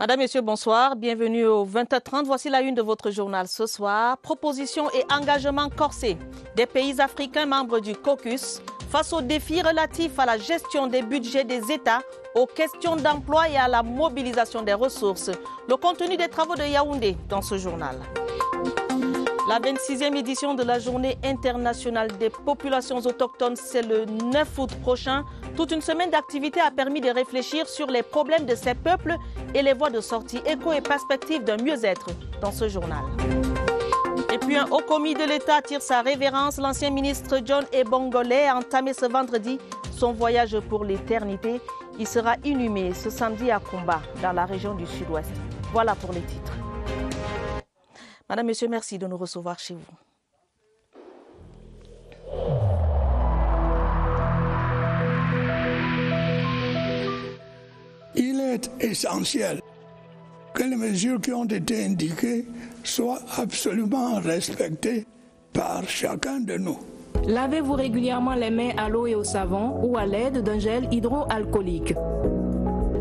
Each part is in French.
Madame, Monsieur, bonsoir. Bienvenue au 20h30. Voici la une de votre journal ce soir. Propositions et engagements corsés des pays africains membres du caucus face aux défis relatifs à la gestion des budgets des États, aux questions d'emploi et à la mobilisation des ressources. Le contenu des travaux de Yaoundé dans ce journal. La 26e édition de la Journée internationale des populations autochtones, c'est le 9 août prochain. Toute une semaine d'activité a permis de réfléchir sur les problèmes de ces peuples et les voies de sortie, écho et perspectives d'un mieux-être dans ce journal. Et puis un haut commis de l'État tire sa révérence. L'ancien ministre John Ebongole a entamé ce vendredi son voyage pour l'éternité. Il sera inhumé ce samedi à Kumba, dans la région du Sud-Ouest. Voilà pour les titres. Madame, Monsieur, merci de nous recevoir chez vous. Il est essentiel que les mesures qui ont été indiquées soient absolument respectées par chacun de nous. Lavez-vous régulièrement les mains à l'eau et au savon ou à l'aide d'un gel hydroalcoolique.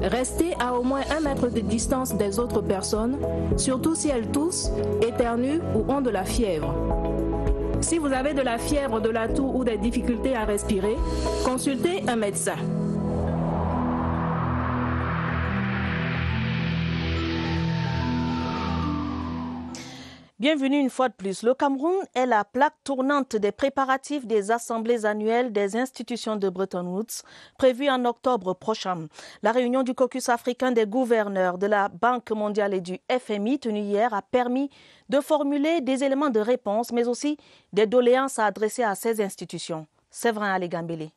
Restez à au moins 1 mètre de distance des autres personnes, surtout si elles toussent, éternuent ou ont de la fièvre. Si vous avez de la fièvre, de la toux ou des difficultés à respirer, consultez un médecin. Bienvenue une fois de plus. Le Cameroun est la plaque tournante des préparatifs des assemblées annuelles des institutions de Bretton Woods, prévues en octobre prochain. La réunion du caucus africain des gouverneurs de la Banque mondiale et du FMI tenue hier a permis de formuler des éléments de réponse, mais aussi des doléances à adresser à ces institutions. Séverin Alégambélé.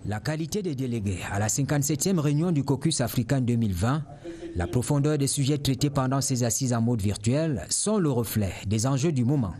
La qualité des délégués à la 57e réunion du caucus africain 2020, la profondeur des sujets traités pendant ces assises en mode virtuel sont le reflet des enjeux du moment.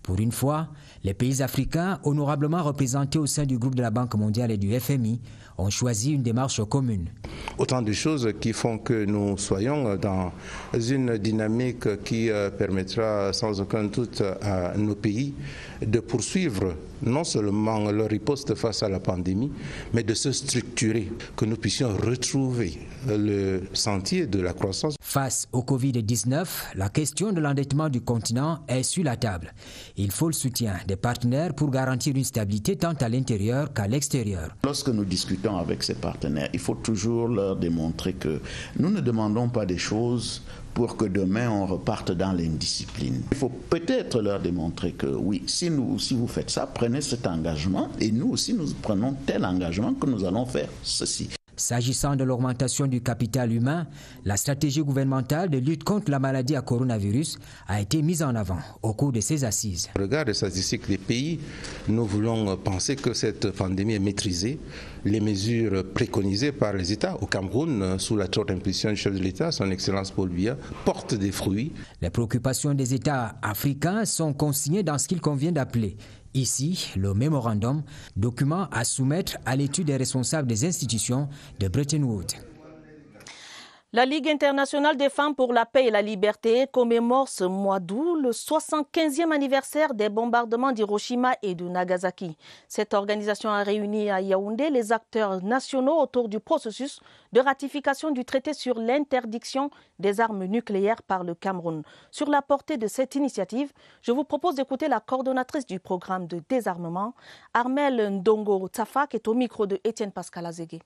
Pour une fois, les pays africains, honorablement représentés au sein du groupe de la Banque mondiale et du FMI, ont choisi une démarche commune. Autant de choses qui font que nous soyons dans une dynamique qui permettra sans aucun doute à nos pays de poursuivre non seulement leur riposte face à la pandémie, mais de se structurer, que nous puissions retrouver le sentier de la croissance. Face au Covid-19, la question de l'endettement du continent est sur la table. Il faut le soutien des partenaires pour garantir une stabilité tant à l'intérieur qu'à l'extérieur. Lorsque nous discutons avec ces partenaires, il faut toujours leur démontrer que nous ne demandons pas des choses pour que demain on reparte dans l'indiscipline. Il faut peut-être leur démontrer que oui, si vous faites ça, prenez cet engagement et nous aussi nous prenons tel engagement que nous allons faire ceci. S'agissant de l'augmentation du capital humain, la stratégie gouvernementale de lutte contre la maladie à coronavirus a été mise en avant au cours de ces assises. Regarde les statistiques des pays, nous voulons penser que cette pandémie est maîtrisée. Les mesures préconisées par les États au Cameroun, sous la forte impulsion du chef de l'État, son Excellence Paul Biya, portent des fruits. Les préoccupations des États africains sont consignées dans ce qu'il convient d'appeler ici le mémorandum, document à soumettre à l'étude des responsables des institutions de Bretton Woods. La Ligue internationale des femmes pour la paix et la liberté commémore ce mois d'août le 75e anniversaire des bombardements d'Hiroshima et de Nagasaki. Cette organisation a réuni à Yaoundé les acteurs nationaux autour du processus de ratification du traité sur l'interdiction des armes nucléaires par le Cameroun. Sur la portée de cette initiative, je vous propose d'écouter la coordonnatrice du programme de désarmement, Armel Ndongo Tafa, qui est au micro de Étienne Pascal Azégué.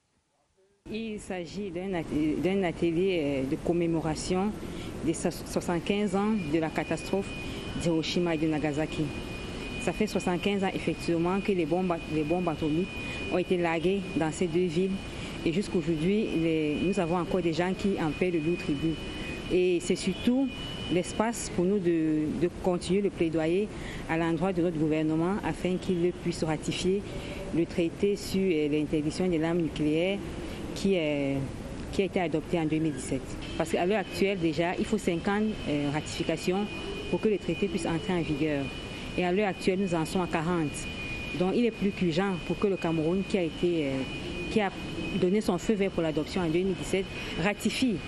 Il s'agit d'un atelier de commémoration des 75 ans de la catastrophe d'Hiroshima et de Nagasaki. Ça fait 75 ans effectivement que les bombes atomiques ont été larguées dans ces deux villes et jusqu'aujourd'hui nous avons encore des gens qui en paient le lourd tribut. Et c'est surtout l'espace pour nous de continuer le plaidoyer à l'endroit de notre gouvernement afin qu'il puisse ratifier le traité sur l'interdiction des armes nucléaires qui a été adopté en 2017. Parce qu'à l'heure actuelle, déjà, il faut 50 ratifications pour que le traité puisse entrer en vigueur. Et à l'heure actuelle, nous en sommes à 40. Donc il est plus qu'urgent pour que le Cameroun, qui a donné son feu vert pour l'adoption en 2017, ratifie.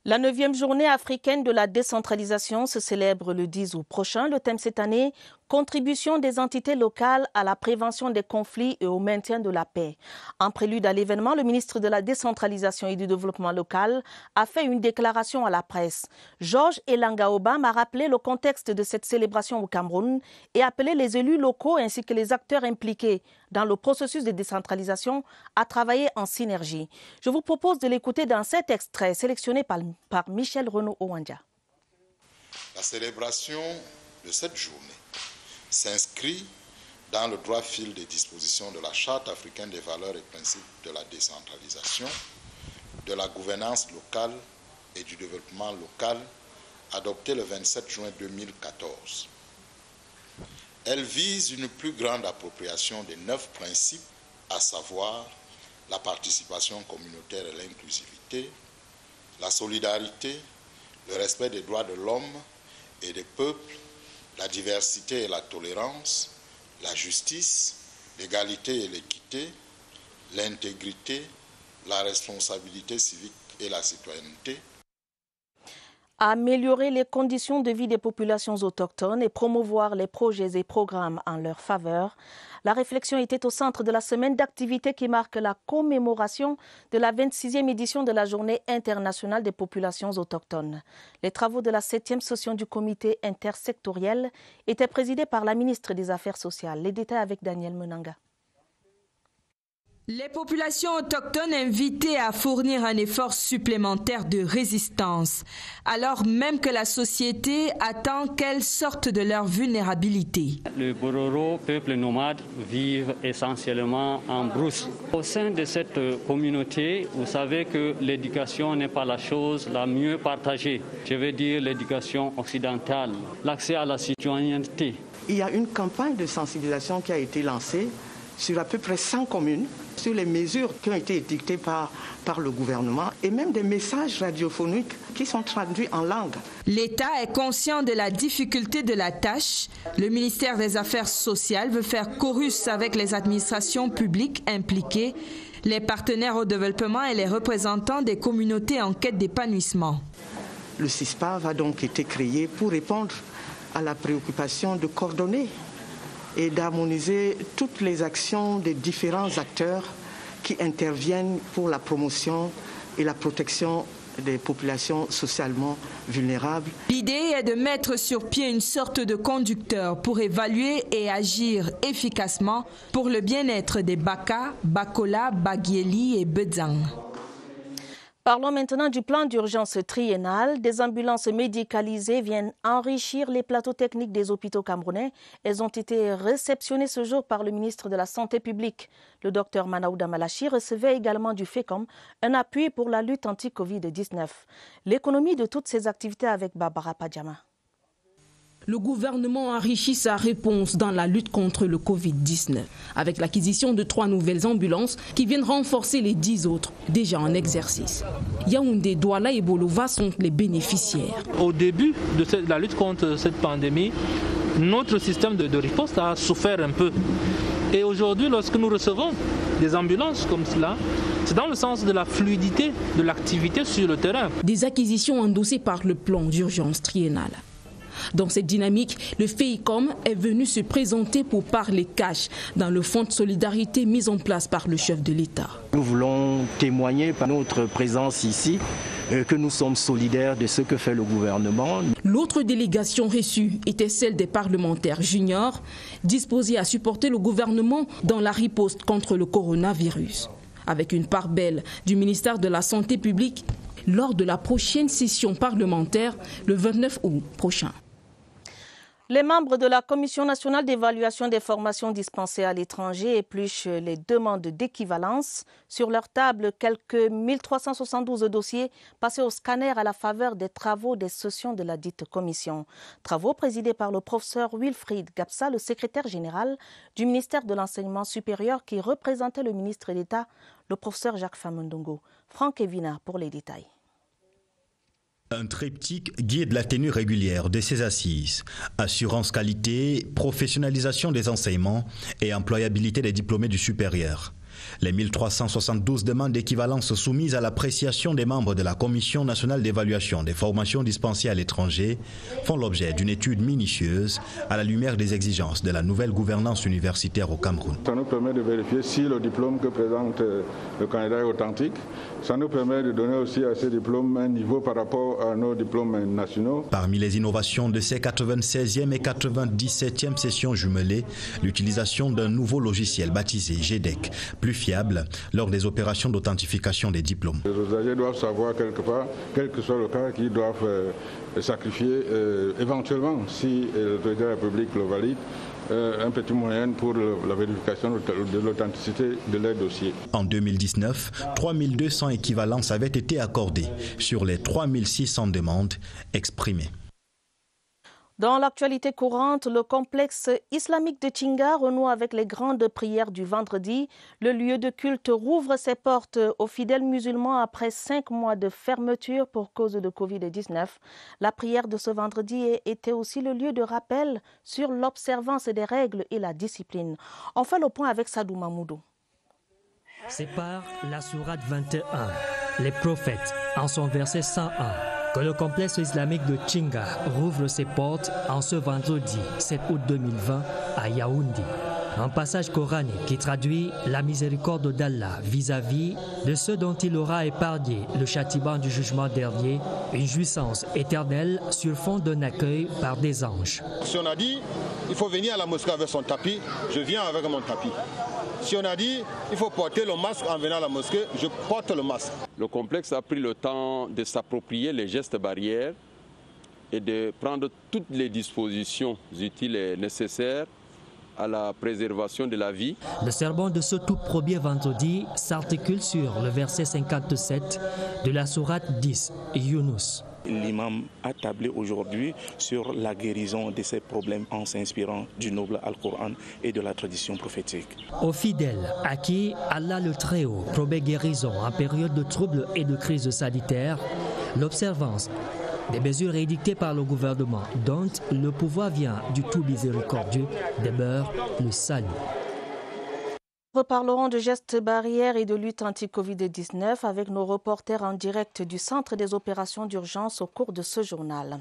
La 9e journée africaine de la décentralisation se célèbre le 10 août prochain. Le thème cette année, Contribution des entités locales à la prévention des conflits et au maintien de la paix. En prélude à l'événement, le ministre de la Décentralisation et du Développement local a fait une déclaration à la presse. Georges Elanga Obam a rappelé le contexte de cette célébration au Cameroun et appelé les élus locaux ainsi que les acteurs impliqués dans le processus de décentralisation à travailler en synergie. Je vous propose de l'écouter dans cet extrait sélectionné par Michel Renaud-Owandja. La célébration de cette journée s'inscrit dans le droit fil des dispositions de la Charte africaine des valeurs et principes de la décentralisation, de la gouvernance locale et du développement local, adoptée le 27 juin 2014. Elle vise une plus grande appropriation des 9 principes, à savoir la participation communautaire et l'inclusivité, la solidarité, le respect des droits de l'homme et des peuples, la diversité et la tolérance, la justice, l'égalité et l'équité, l'intégrité, la responsabilité civique et la citoyenneté. Améliorer les conditions de vie des populations autochtones et promouvoir les projets et programmes en leur faveur. La réflexion était au centre de la semaine d'activités qui marque la commémoration de la 26e édition de la Journée internationale des populations autochtones. Les travaux de la 7e session du comité intersectoriel étaient présidés par la ministre des Affaires sociales. Les détails avec Daniel Menanga. Les populations autochtones invitées à fournir un effort supplémentaire de résistance, alors même que la société attend qu'elles sortent de leur vulnérabilité. Le Bororo, peuple nomade, vivent essentiellement en brousse. Au sein de cette communauté, vous savez que l'éducation n'est pas la chose la mieux partagée. Je veux dire l'éducation occidentale, l'accès à la citoyenneté. Il y a une campagne de sensibilisation qui a été lancée sur à peu près 100 communes, sur les mesures qui ont été édictées par le gouvernement et même des messages radiophoniques qui sont traduits en langue. L'État est conscient de la difficulté de la tâche. Le ministère des Affaires sociales veut faire chorus avec les administrations publiques impliquées, les partenaires au développement et les représentants des communautés en quête d'épanouissement. Le CISPAV a donc été créé pour répondre à la préoccupation de coordonner et d'harmoniser toutes les actions des différents acteurs qui interviennent pour la promotion et la protection des populations socialement vulnérables. L'idée est de mettre sur pied une sorte de conducteur pour évaluer et agir efficacement pour le bien-être des Baka, Bakola, Bagieli et Bedzang. Parlons maintenant du plan d'urgence triennal. Des ambulances médicalisées viennent enrichir les plateaux techniques des hôpitaux camerounais. Elles ont été réceptionnées ce jour par le ministre de la Santé publique. Le docteur Manaouda Malachi recevait également du FECOM un appui pour la lutte anti-Covid-19. L'économie de toutes ces activités avec Barbara Padjama. Le gouvernement enrichit sa réponse dans la lutte contre le Covid-19 avec l'acquisition de 3 nouvelles ambulances qui viennent renforcer les 10 autres déjà en exercice. Yaoundé, Douala et Bolova sont les bénéficiaires. Au début de la lutte contre cette pandémie, notre système de riposte a souffert un peu. Et aujourd'hui, lorsque nous recevons des ambulances comme cela, c'est dans le sens de la fluidité de l'activité sur le terrain. Des acquisitions endossées par le plan d'urgence triennal. Dans cette dynamique, le FEICOM est venu se présenter pour parler cash dans le fonds de solidarité mis en place par le chef de l'État. Nous voulons témoigner par notre présence ici que nous sommes solidaires de ce que fait le gouvernement. L'autre délégation reçue était celle des parlementaires juniors, disposés à supporter le gouvernement dans la riposte contre le coronavirus. Avec une part belle du ministère de la Santé publique lors de la prochaine session parlementaire le 29 août prochain. Les membres de la Commission nationale d'évaluation des formations dispensées à l'étranger épluchent les demandes d'équivalence. Sur leur table, quelques 1372 dossiers passés au scanner à la faveur des travaux des sessions de la dite commission. Travaux présidés par le professeur Wilfried Gapsa, le secrétaire général du ministère de l'Enseignement supérieur qui représentait le ministre d'État, le professeur Jacques Famundongo. Franck Evina pour les détails. Un triptyque guide la tenue régulière de ces assises. Assurance qualité, professionnalisation des enseignements et employabilité des diplômés du supérieur. Les 1372 demandes d'équivalence soumises à l'appréciation des membres de la Commission nationale d'évaluation des formations dispensées à l'étranger font l'objet d'une étude minutieuse à la lumière des exigences de la nouvelle gouvernance universitaire au Cameroun. Ça nous permet de vérifier si le diplôme que présente le candidat est authentique. Ça nous permet de donner aussi à ces diplômes un niveau par rapport à nos diplômes nationaux. Parmi les innovations de ces 96e et 97e sessions jumelées, l'utilisation d'un nouveau logiciel baptisé GEDEC, plus fiable lors des opérations d'authentification des diplômes. Les usagers doivent savoir quelque part, quel que soit le cas, qu'ils doivent sacrifier éventuellement, si l'autorité de la République le valide, un petit moyen pour la vérification de l'authenticité de leurs dossiers. En 2019, 3200 équivalences avaient été accordées sur les 3600 demandes exprimées. Dans l'actualité courante, le complexe islamique de Tchinga renoue avec les grandes prières du vendredi. Le lieu de culte rouvre ses portes aux fidèles musulmans après 5 mois de fermeture pour cause de Covid-19. La prière de ce vendredi était aussi le lieu de rappel sur l'observance des règles et la discipline. On fait le point avec Sadou Mamoudou. C'est par la sourate 21, les prophètes, en son verset 101. Que le complexe islamique de Tchinga rouvre ses portes en ce vendredi 7 août 2020 à Yaoundé. Un passage coranique qui traduit la miséricorde d'Allah vis-à-vis de ceux dont il aura épargné le châtiment du jugement dernier, une jouissance éternelle sur fond d'un accueil par des anges. Si on a dit il faut venir à la mosquée avec son tapis, je viens avec mon tapis. Si on a dit il faut porter le masque en venant à la mosquée, je porte le masque. Le complexe a pris le temps de s'approprier les gestes barrières et de prendre toutes les dispositions utiles et nécessaires à la préservation de la vie. Le sermon de ce tout premier vendredi s'articule sur le verset 57 de la sourate 10, Yunus. L'imam a tablé aujourd'hui sur la guérison de ces problèmes en s'inspirant du noble Al-Coran et de la tradition prophétique. Aux fidèles à qui Allah le Très-Haut promet guérison en période de troubles et de crise sanitaire, l'observance des mesures édictées par le gouvernement dont le pouvoir vient du tout miséricordieux demeure le salut. Reparlerons de gestes barrières et de lutte anti-Covid-19 avec nos reporters en direct du Centre des opérations d'urgence au cours de ce journal.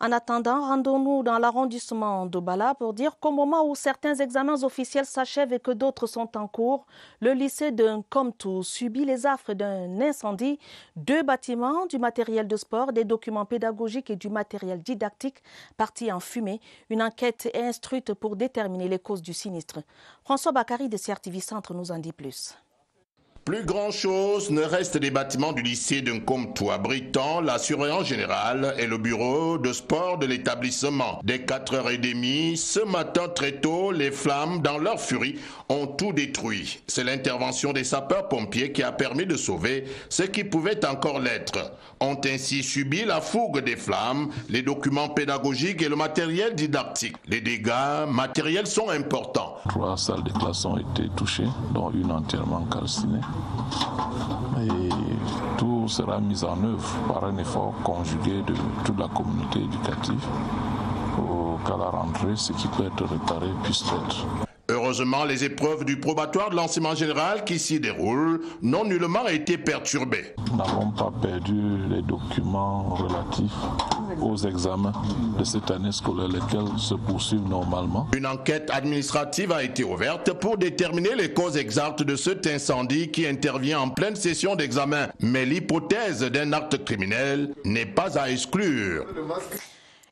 En attendant, rendons-nous dans l'arrondissement de Bala pour dire qu'au moment où certains examens officiels s'achèvent et que d'autres sont en cours, le lycée de Nkomtou subit les affres d'un incendie. 2 bâtiments, du matériel de sport, des documents pédagogiques et du matériel didactique partis en fumée. Une enquête est instruite pour déterminer les causes du sinistre. François Bakary de CRTV Centre nous en dit plus. Plus grand-chose ne reste des bâtiments du lycée de Nkomtou abritant la surveillance générale et le bureau de sport de l'établissement. Dès 4h30, ce matin très tôt, les flammes, dans leur furie, ont tout détruit. C'est l'intervention des sapeurs-pompiers qui a permis de sauver ce qui pouvait encore l'être. Ont ainsi subi la fougue des flammes, les documents pédagogiques et le matériel didactique. Les dégâts matériels sont importants. 3 salles de classe ont été touchées, dont une entièrement calcinée. Et tout sera mis en œuvre par un effort conjugué de toute la communauté éducative pour qu'à la rentrée, ce qui peut être réparé puisse l'être. Heureusement, les épreuves du probatoire de l'enseignement général qui s'y déroulent n'ont nullement été perturbées. Nous n'avons pas perdu les documents relatifs aux examens de cette année scolaire, lesquels se poursuivent normalement. Une enquête administrative a été ouverte pour déterminer les causes exactes de cet incendie qui intervient en pleine session d'examen. Mais l'hypothèse d'un acte criminel n'est pas à exclure.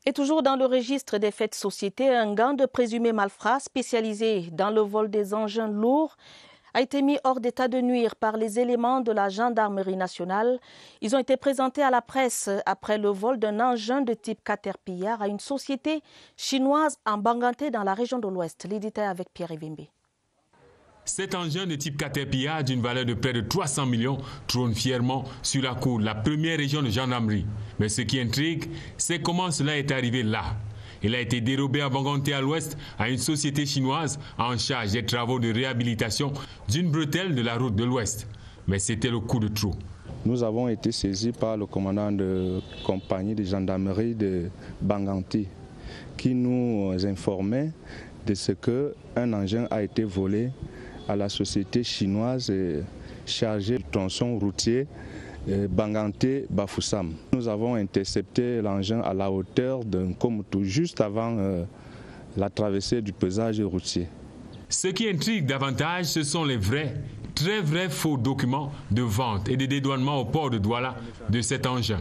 Et toujours dans le registre des faits de société, un gang de présumés malfrats spécialisé dans le vol des engins lourds a été mis hors d'état de nuire par les éléments de la gendarmerie nationale. Ils ont été présentés à la presse après le vol d'un engin de type Caterpillar à une société chinoise en Banganté dans la région de l'Ouest. L'éditeur avec Pierre Evimbe. Cet engin de type Caterpillar d'une valeur de près de 300 millions trône fièrement sur la cour de la première région de gendarmerie. Mais ce qui intrigue, c'est comment cela est arrivé là. Il a été dérobé à Banganté à l'ouest à une société chinoise en charge des travaux de réhabilitation d'une bretelle de la route de l'ouest. Mais c'était le coup de trop. Nous avons été saisis par le commandant de compagnie de gendarmerie de Banganté qui nous informait de ce qu'un engin a été volé à la société chinoise chargée du tronçon routier Banganté-Bafoussam. Nous avons intercepté l'engin à la hauteur d'un Komoutou juste avant la traversée du pesage routier. Ce qui intrigue davantage, ce sont les très vrais faux documents de vente et de dédouanement au port de Douala de cet engin.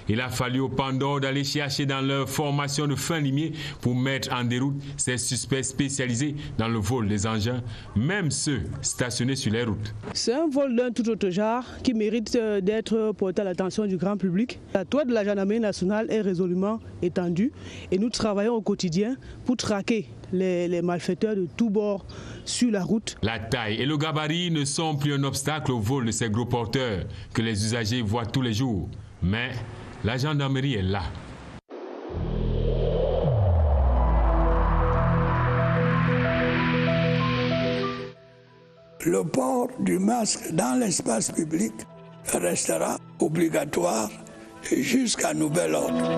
Il a fallu aux Pandores d'aller chercher dans leur formation de fin limier pour mettre en déroute ces suspects spécialisés dans le vol des engins, même ceux stationnés sur les routes. C'est un vol d'un tout autre genre qui mérite d'être porté à l'attention du grand public. La toile de la gendarmerie nationale est résolument étendue et nous travaillons au quotidien pour traquer les malfaiteurs de tous bords sur la route. La taille et le gabarit ne sont plus un obstacle au vol de ces gros porteurs que les usagers voient tous les jours. Mais la gendarmerie est là. Le port du masque dans l'espace public restera obligatoire jusqu'à nouvel ordre.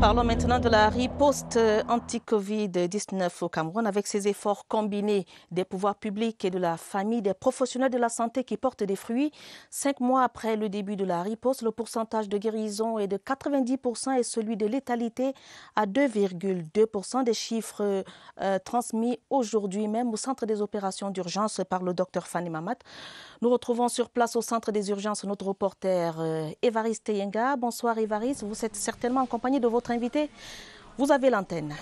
Parlons maintenant de la riposte anti-Covid-19 au Cameroun avec ces efforts combinés des pouvoirs publics et de la famille des professionnels de la santé qui portent des fruits. 5 mois après le début de la riposte, le pourcentage de guérison est de 90% et celui de létalité à 2,2%, des chiffres transmis aujourd'hui même au centre des opérations d'urgence par le docteur Fanny Mamat. Nous retrouvons sur place au centre des urgences notre reporter Évariste Yenga. Bonsoir Évariste, vous êtes certainement accompagné de votre invité. Vous avez l'antenne.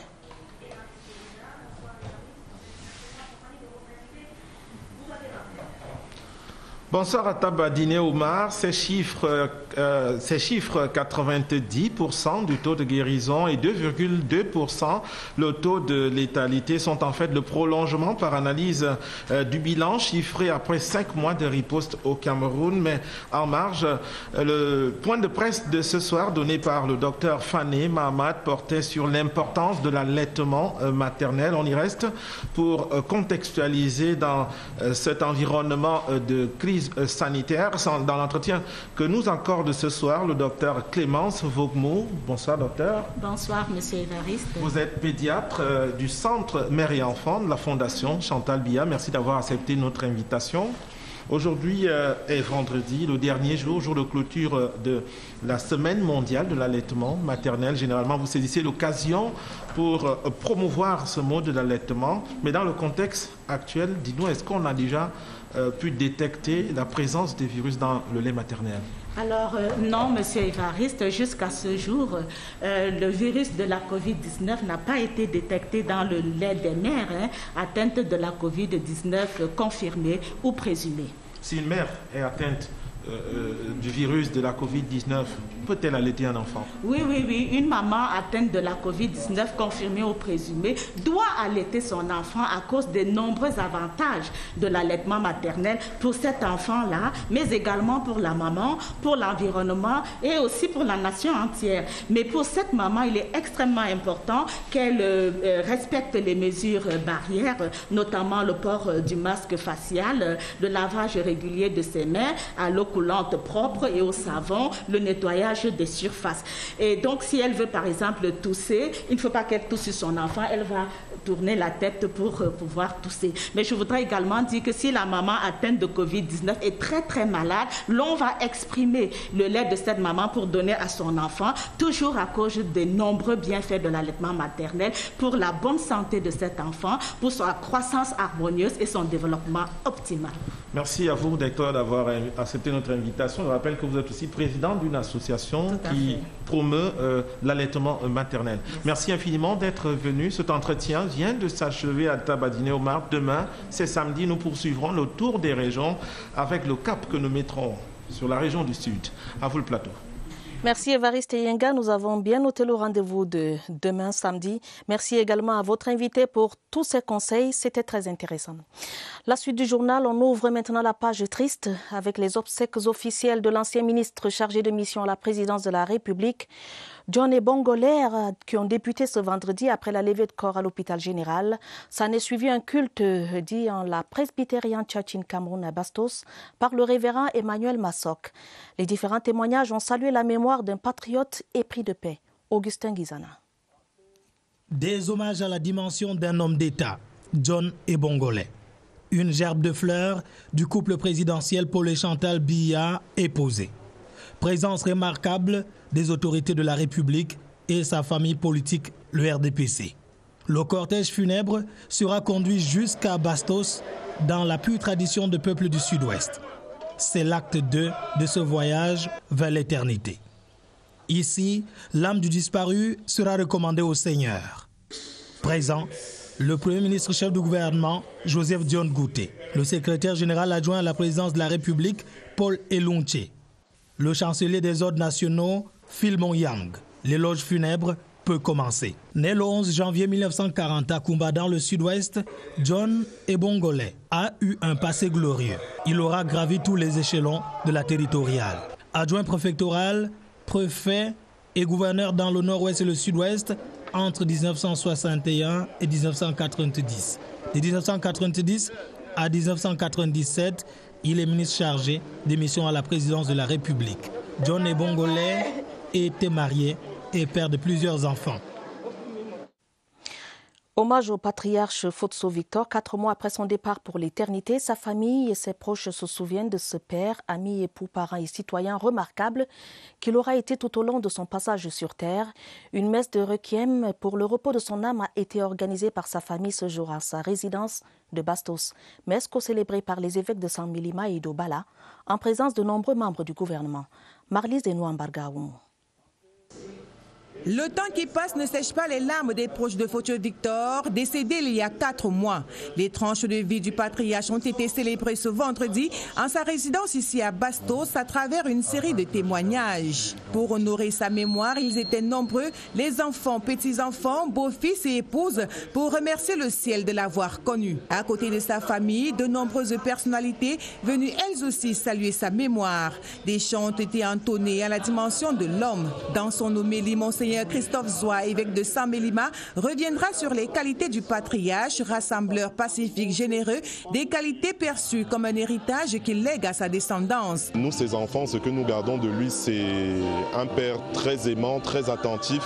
Bonsoir à Tabadine Omar. Ces chiffres 90% du taux de guérison et 2,2% le taux de létalité sont en fait le prolongement par analyse du bilan chiffré après 5 mois de riposte au Cameroun. Mais en marge, le point de presse de ce soir donné par le docteur Fanny Mahamat portait sur l'importance de l'allaitement maternel. On y reste pour contextualiser dans cet environnement de crise sanitaire. Dans l'entretien que nous accorde ce soir le docteur Clémence Vogmo. Bonsoir docteur. Bonsoir monsieur Évariste. Vous êtes pédiatre du centre Mère et Enfants de la Fondation Chantal Biya. Merci d'avoir accepté notre invitation. Aujourd'hui est vendredi, le dernier jour de clôture de la semaine mondiale de l'allaitement maternel. Généralement, vous saisissez l'occasion pour promouvoir ce mode de l'allaitement. Mais dans le contexte actuel, dites-nous, est-ce qu'on a déjà pu détecter la présence des virus dans le lait maternel? Alors non, monsieur Évariste, jusqu'à ce jour, le virus de la Covid-19 n'a pas été détecté dans le lait des mères atteintes de la Covid-19 confirmée ou présumée. Si une mère est atteinte du virus de la Covid-19, peut-elle allaiter un enfant? Oui. Une maman atteinte de la Covid-19 confirmée ou présumée doit allaiter son enfant à cause des nombreux avantages de l'allaitement maternel pour cet enfant-là, mais également pour la maman, pour l'environnement et aussi pour la nation entière. Mais pour cette maman, il est extrêmement important qu'elle respecte les mesures barrières, notamment le port du masque facial, le lavage régulier de ses mains à l'eau coulante propre et au savon, le nettoyage des surfaces. Et donc, si elle veut, par exemple, tousser, il ne faut pas qu'elle tousse sur son enfant, elle va tourner la tête pour pouvoir tousser. Mais je voudrais également dire que si la maman atteinte de Covid-19 est très, très malade, l'on va exprimer le lait de cette maman pour donner à son enfant, toujours à cause des nombreux bienfaits de l'allaitement maternel pour la bonne santé de cet enfant, pour sa croissance harmonieuse et son développement optimal. Merci à vous, docteur, d'avoir accepté notre invitation. Je rappelle que vous êtes aussi président d'une association qui promeut l'allaitement maternel. Merci infiniment d'être venu. Cet entretien vient de s'achever à Tabadine Omar. Demain, c'est samedi, nous poursuivrons le tour des régions avec le cap que nous mettrons sur la région du Sud. À vous le plateau. Merci Évariste Yenga. Nous avons bien noté le rendez-vous de demain samedi. Merci également à votre invité pour tous ces conseils. C'était très intéressant. La suite du journal, on ouvre maintenant la page triste avec les obsèques officielles de l'ancien ministre chargé de mission à la présidence de la République. John et Bongolaire, qui ont débuté ce vendredi après la levée de corps à l'hôpital général. S'en est suivi un culte dit en la Presbyterian Church in Cameroun à Bastos par le révérend Emmanuel Massok. Les différents témoignages ont salué la mémoire d'un patriote épris de paix, Augustin Guizana. Des hommages à la dimension d'un homme d'État, John et Bongolaire. Une gerbe de fleurs du couple présidentiel Paul et Chantal Biya est posée. Présence remarquable des autorités de la République et sa famille politique, le RDPC. Le cortège funèbre sera conduit jusqu'à Bastos dans la pure tradition de peuple du Sud-Ouest. C'est l'acte 2 de ce voyage vers l'éternité. Ici, l'âme du disparu sera recommandée au Seigneur. Présent, le Premier ministre chef du gouvernement, Joseph Dione Gouté, le secrétaire général adjoint à la présidence de la République, Paul Elunche, le chancelier des ordres nationaux, Philmon Yang. L'éloge funèbre peut commencer. Né le 11 janvier 1940 à Kumba dans le sud-ouest, John Ebongole a eu un passé glorieux. Il aura gravi tous les échelons de la territoriale. Adjoint préfectoral, préfet et gouverneur dans le nord-ouest et le sud-ouest entre 1961 et 1990. De 1990 à 1997, il est ministre chargé des missions à la présidence de la République. John Ebongole était marié et père de plusieurs enfants. Hommage au patriarche Fotso Victor. 4 mois après son départ pour l'éternité, sa famille et ses proches se souviennent de ce père, ami, époux, parent et citoyen remarquable qu'il aura été tout au long de son passage sur terre. Une messe de requiem pour le repos de son âme a été organisée par sa famille ce jour à sa résidence de Bastos. Messe co-célébrée par les évêques de San Milima et d'Obala, en présence de nombreux membres du gouvernement. Marlise Denouambargaoum. Le temps qui passe ne sèche pas les larmes des proches de Fotso Victor, décédé il y a 4 mois. Les tranches de vie du patriarche ont été célébrées ce vendredi en sa résidence ici à Bastos à travers une série de témoignages. Pour honorer sa mémoire, ils étaient nombreux, les enfants, petits-enfants, beaux-fils et épouses, pour remercier le ciel de l'avoir connu. À côté de sa famille, de nombreuses personnalités venues elles aussi saluer sa mémoire. Des chants ont été entonnés à la dimension de l'homme. Dans son homélie, Monseigneur Christophe Zoua, évêque de San Milima, reviendra sur les qualités du patriarche, rassembleur pacifique, généreux, des qualités perçues comme un héritage qu'il lègue à sa descendance. Nous, ses enfants, ce que nous gardons de lui, c'est un père très aimant, très attentif,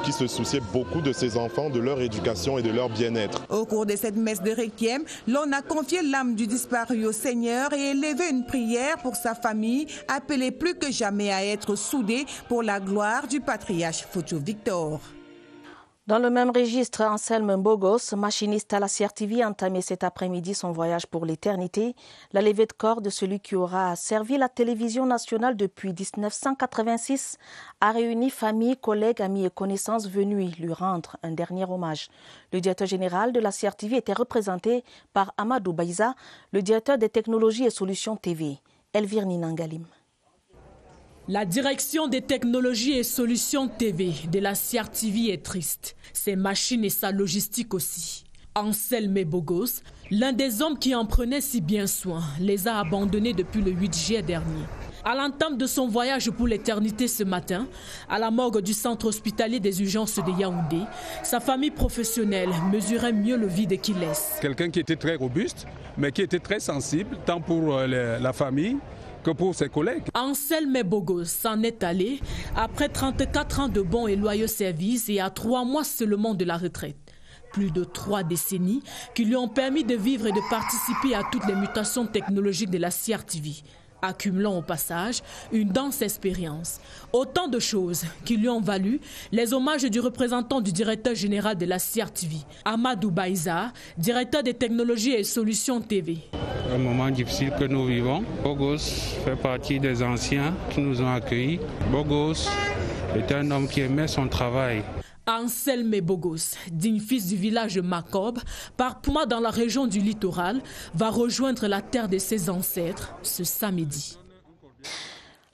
qui se souciait beaucoup de ses enfants, de leur éducation et de leur bien-être. Au cours de cette messe de requiem, l'on a confié l'âme du disparu au Seigneur et élevé une prière pour sa famille, appelée plus que jamais à être soudée pour la gloire du patriarche Fotso Victor. Dans le même registre, Anselme Bogos, machiniste à la CRTV, a entamé cet après-midi son voyage pour l'éternité. La levée de corps de celui qui aura servi la télévision nationale depuis 1986 a réuni famille, collègues, amis et connaissances venus lui rendre un dernier hommage. Le directeur général de la CRTV était représenté par Amadou Baïza, le directeur des technologies et solutions TV. Elvire Ninangalim. La direction des technologies et solutions TV de la CRTV est triste. Ses machines et sa logistique aussi. Anselme Bogos, l'un des hommes qui en prenait si bien soin, les a abandonnés depuis le 8 juillet dernier. À l'entame de son voyage pour l'éternité ce matin, à la morgue du centre hospitalier des urgences de Yaoundé, sa famille professionnelle mesurait mieux le vide qu'il laisse. Quelqu'un qui était très robuste, mais qui était très sensible, tant pour la famille que pour ses collègues. Anselme Bogos s'en est allé après 34 ans de bons et loyaux services et à 3 mois seulement de la retraite. Plus de 3 décennies qui lui ont permis de vivre et de participer à toutes les mutations technologiques de la CRTV, accumulant au passage une dense expérience. Autant de choses qui lui ont valu les hommages du représentant du directeur général de la CRTV, Amadou Baïza, directeur des technologies et solutions TV. Un moment difficile que nous vivons. Bogos fait partie des anciens qui nous ont accueillis. Bogos est un homme qui aimait son travail. Anselme Bogos, digne fils du village Macob, par Pouma dans la région du littoral, va rejoindre la terre de ses ancêtres ce samedi.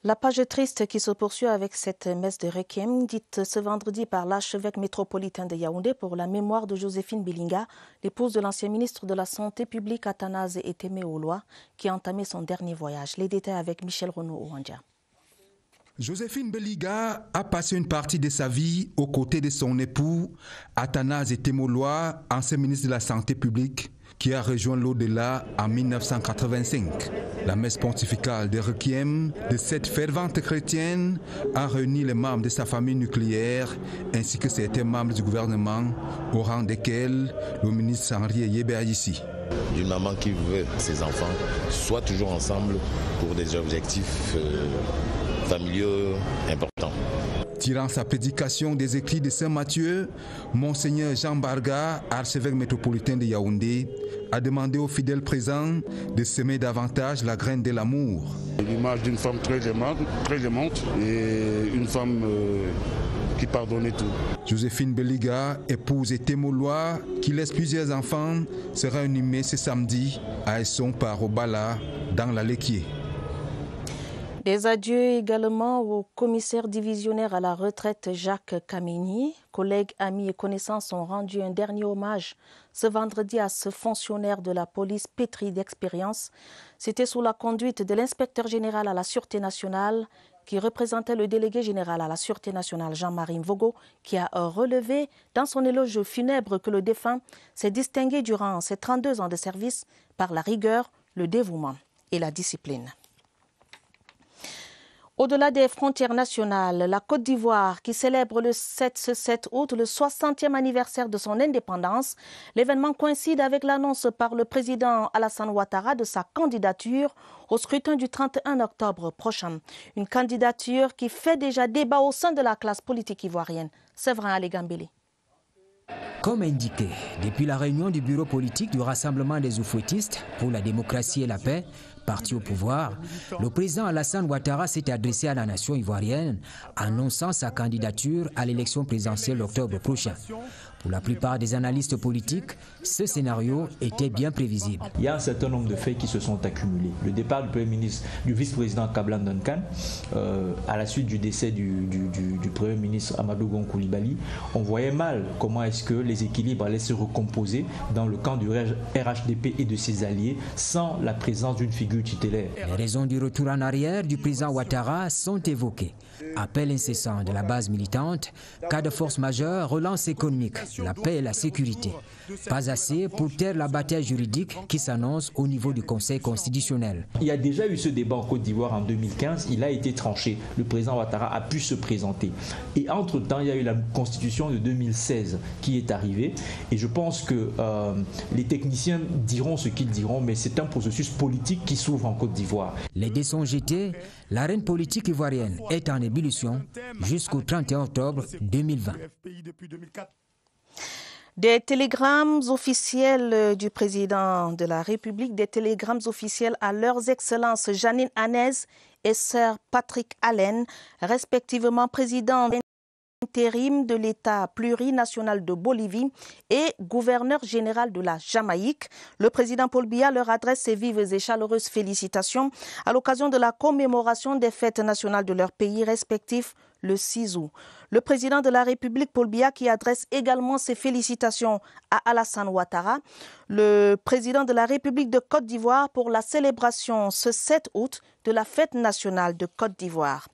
La page triste qui se poursuit avec cette messe de requiem, dite ce vendredi par l'archevêque métropolitain de Yaoundé pour la mémoire de Joséphine Bilinga, l'épouse de l'ancien ministre de la Santé publique Athanase Etemé Oloa, qui a entamé son dernier voyage. Les détails avec Michel Renaud Ouandja. Joséphine Beliga a passé une partie de sa vie aux côtés de son époux, Athanase Temoloa, ancien ministre de la Santé publique, qui a rejoint l'au-delà en 1985. La messe pontificale de Requiem de cette fervente chrétienne a réuni les membres de sa famille nucléaire ainsi que certains membres du gouvernement, au rang desquels le ministre Henri Yébéaïssi. D'une maman qui veut que ses enfants soient toujours ensemble pour des objectifs familiaux importants. Tirant sa prédication des écrits de Saint Matthieu, Monseigneur Jean Barga, archevêque métropolitain de Yaoundé, a demandé aux fidèles présents de semer davantage la graine de l'amour. L'image d'une femme très aimante et une femme qui pardonnait tout. Joséphine Beliga, épouse et Temoloa, qui laisse plusieurs enfants, sera inhumée ce samedi à Esson par Obala, dans la Léquier. Des adieux également au commissaire divisionnaire à la retraite Jacques Kameni. Collègues, amis et connaissances ont rendu un dernier hommage ce vendredi à ce fonctionnaire de la police pétri d'expérience. C'était sous la conduite de l'inspecteur général à la Sûreté nationale qui représentait le délégué général à la Sûreté nationale Jean-Marie Mvogo, qui a relevé dans son éloge funèbre que le défunt s'est distingué durant ses 32 ans de service par la rigueur, le dévouement et la discipline. Au-delà des frontières nationales, la Côte d'Ivoire, qui célèbre ce 7 août le 60e anniversaire de son indépendance, l'événement coïncide avec l'annonce par le président Alassane Ouattara de sa candidature au scrutin du 31 octobre prochain. Une candidature qui fait déjà débat au sein de la classe politique ivoirienne. Séverin Alégambélé. Comme indiqué, depuis la réunion du bureau politique du Rassemblement des Oufouettistes pour la démocratie et la paix, parti au pouvoir, le président Alassane Ouattara s'est adressé à la nation ivoirienne, annonçant sa candidature à l'élection présidentielle d'octobre prochain. Pour la plupart des analystes politiques, ce scénario était bien prévisible. Il y a un certain nombre de faits qui se sont accumulés. Le départ du Premier ministre, du vice-président Kablan Duncan, à la suite du décès du Premier ministre Amadou Gon Coulibaly, on voyait mal comment est-ce que les équilibres allaient se recomposer dans le camp du RHDP et de ses alliés sans la présence d'une figure tutélaire. Les raisons du retour en arrière du président Ouattara sont évoquées. Appel incessant de la base militante, cas de force majeure, relance économique, la paix et la sécurité. Pas assez pour taire la bataille juridique qui s'annonce au niveau du Conseil constitutionnel. Il y a déjà eu ce débat en Côte d'Ivoire en 2015, il a été tranché. Le président Ouattara a pu se présenter. Et entre-temps, il y a eu la constitution de 2016 qui est arrivée. Et je pense que les techniciens diront ce qu'ils diront, mais c'est un processus politique qui s'ouvre en Côte d'Ivoire. Les dés sont jetés, l'arène politique ivoirienne est en ébullition jusqu'au 31 octobre 2020. Des télégrammes officiels du président de la République, des télégrammes officiels à leurs excellences Janine Hanez et Sir Patrick Allen, respectivement président intérim de l'État plurinational de Bolivie et gouverneur général de la Jamaïque. Le président Paul Biya leur adresse ses vives et chaleureuses félicitations à l'occasion de la commémoration des fêtes nationales de leurs pays respectifs le 6 août. Le président de la République, Paul Biya, qui adresse également ses félicitations à Alassane Ouattara, le président de la République de Côte d'Ivoire, pour la célébration ce 7 août de la fête nationale de Côte d'Ivoire.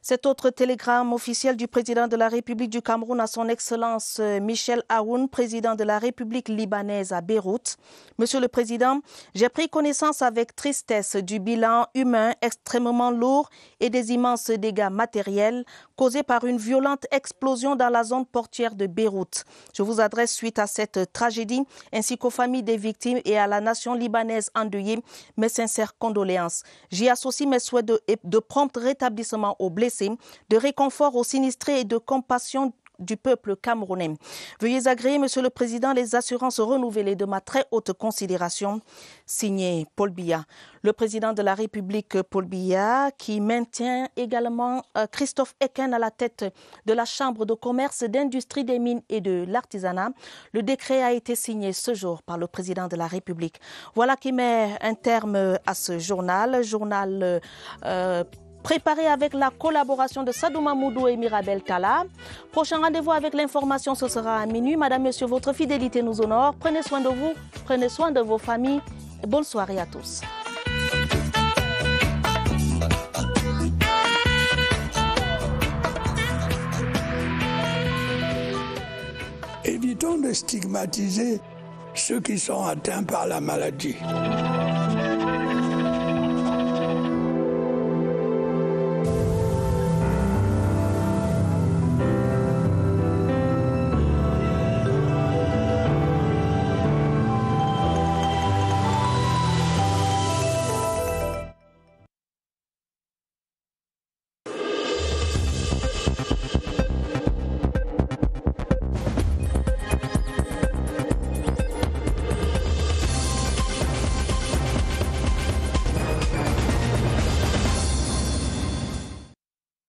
Cet autre télégramme officiel du président de la République du Cameroun à son Excellence Michel Aoun, président de la République libanaise à Beyrouth. Monsieur le Président, j'ai pris connaissance avec tristesse du bilan humain extrêmement lourd et des immenses dégâts matériels causés par une violente explosion dans la zone portuaire de Beyrouth. Je vous adresse suite à cette tragédie ainsi qu'aux familles des victimes et à la nation libanaise endeuillée mes sincères condoléances. J'y associe mes souhaits de prompt rétablissement aux blessés, de réconfort aux sinistrés et de compassion du peuple camerounais. Veuillez agréer, Monsieur le Président, les assurances renouvelées de ma très haute considération. Signé Paul Biya. Le président de la République, Paul Biya, qui maintient également Christophe Eken à la tête de la Chambre de commerce, d'industrie, des mines et de l'artisanat. Le décret a été signé ce jour par le président de la République. Voilà qui met un terme à ce journal. Préparé avec la collaboration de Sadou Mamoudou et Mirabel Tala. Prochain rendez-vous avec l'information, ce sera à minuit. Madame, Monsieur, votre fidélité nous honore. Prenez soin de vous, prenez soin de vos familles. Bonne soirée à tous. de stigmatiser ceux qui sont atteints par la maladie.